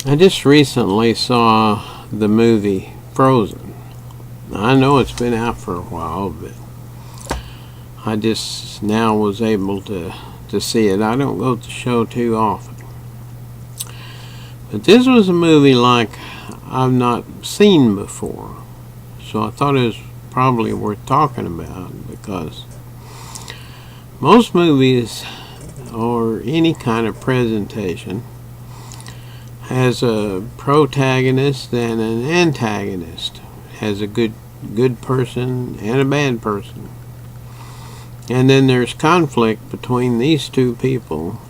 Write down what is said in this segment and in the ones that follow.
I just recently saw the movie Frozen. I know it's been out for a while, but I just now was able to see it. I don't go to the show too often. But this was a movie like I've not seen before. So I thought it was probably worth talking about, because most movies or any kind of presentation has a protagonist and an antagonist. Has a good person and a bad person. And then there's conflict between these two people.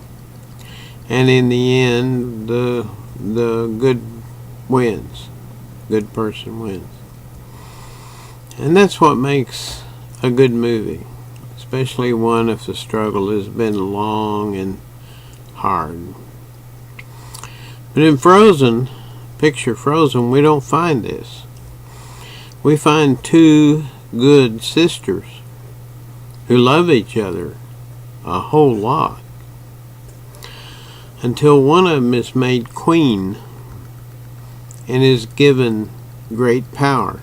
And in the end, the good wins. Good person wins. And that's what makes a good movie. Especially one if the struggle has been long and hard. But in Frozen, picture Frozen, we don't find this. We find two good sisters who love each other a whole lot, until one of them is made queen and is given great power.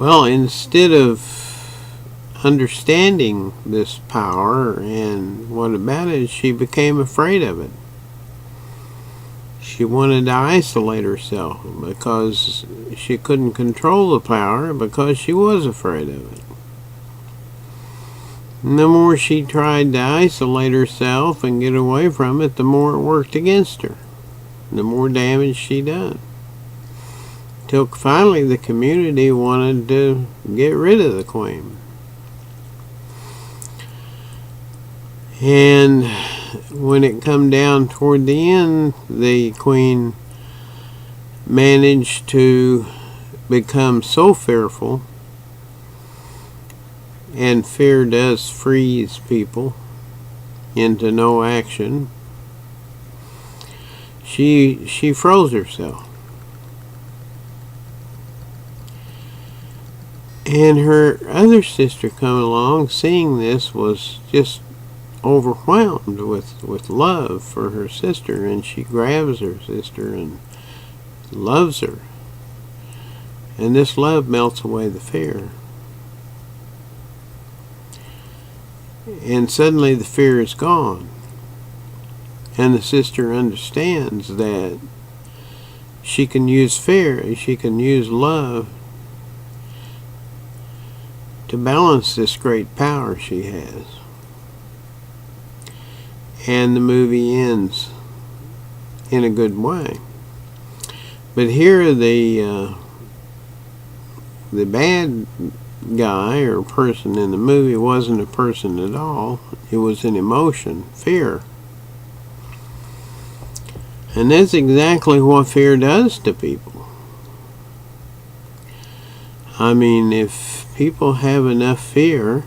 Well, instead of understanding this power and what about it, she became afraid of it. She wanted to isolate herself because she couldn't control the power, because she was afraid of it. And the more she tried to isolate herself and get away from it, the more it worked against her. The more damage she done. Till finally the community wanted to get rid of the queen. And when it come down toward the end, the queen managed to become so fearful, and fear does freeze people into no action. She froze herself. And her other sister coming along, seeing this, was just overwhelmed with love for her sister, and she grabs her sister and loves her. And this love melts away the fear. And suddenly the fear is gone. And the sister understands that she can use fear, she can use love to balance this great power she has. And the movie ends in a good way. But here the bad guy or person in the movie wasn't a person at all. It was an emotion, fear. And that's exactly what fear does to people. I mean, if people have enough fear,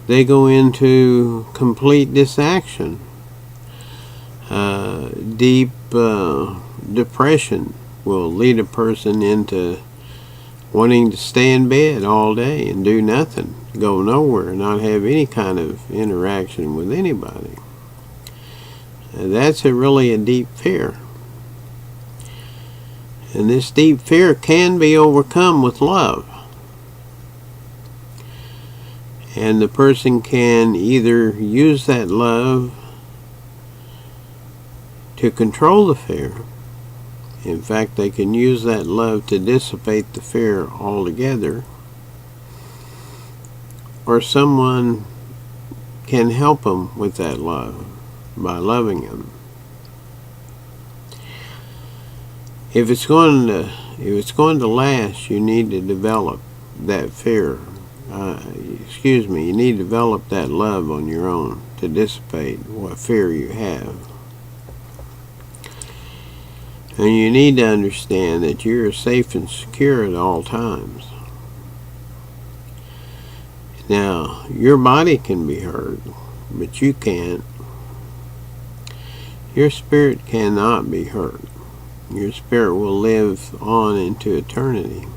they go into complete disaction. Deep depression will lead a person into wanting to stay in bed all day and do nothing, go nowhere, not have any kind of interaction with anybody. That's really a deep fear. And this deep fear can be overcome with love. And the person can either use that love to control the fear. In fact, they can use that love to dissipate the fear altogether. Or someone can help them with that love by loving them. If it's going to last, you need to develop that fear. You need to develop that love on your own to dissipate what fear you have. And you need to understand that you're safe and secure at all times. Now, your body can be hurt, but you can't. Your spirit cannot be hurt. Your spirit will live on into eternity.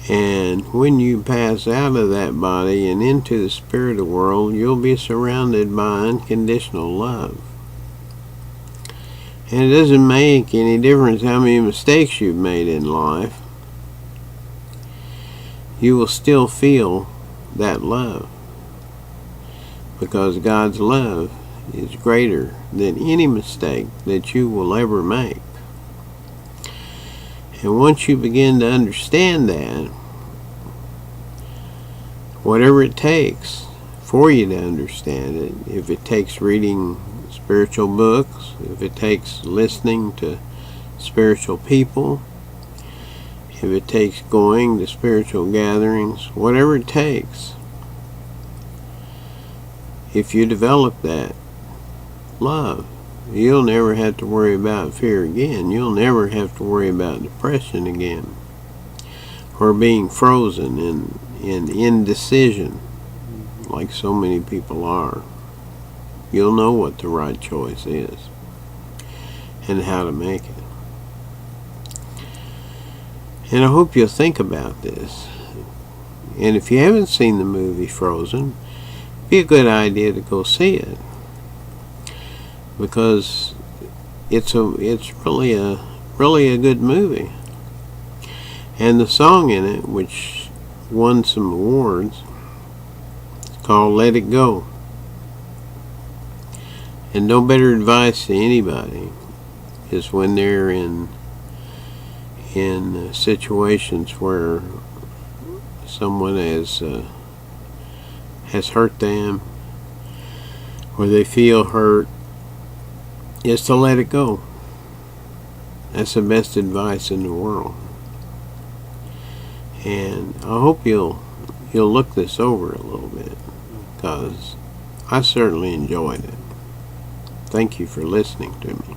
And when you pass out of that body and into the spirit world, you'll be surrounded by unconditional love. And it doesn't make any difference how many mistakes you've made in life. You will still feel that love, because God's love is greater than any mistake that you will ever make. And once you begin to understand that, whatever it takes for you to understand it, if it takes reading spiritual books, if it takes listening to spiritual people, if it takes going to spiritual gatherings, whatever it takes, if you develop that love, you'll never have to worry about fear again. You'll never have to worry about depression again, or being frozen in indecision like so many people are. You'll know what the right choice is and how to make it. And I hope you'll think about this. And if you haven't seen the movie Frozen, it'd be a good idea to go see it, because it's really a good movie. And the song in it, which won some awards, is called Let It Go. And no better advice to anybody is when they're in situations where someone has hurt them, or they feel hurt, is to let it go. That's the best advice in the world. And I hope you'll look this over a little bit, because I certainly enjoyed it. Thank you for listening to me.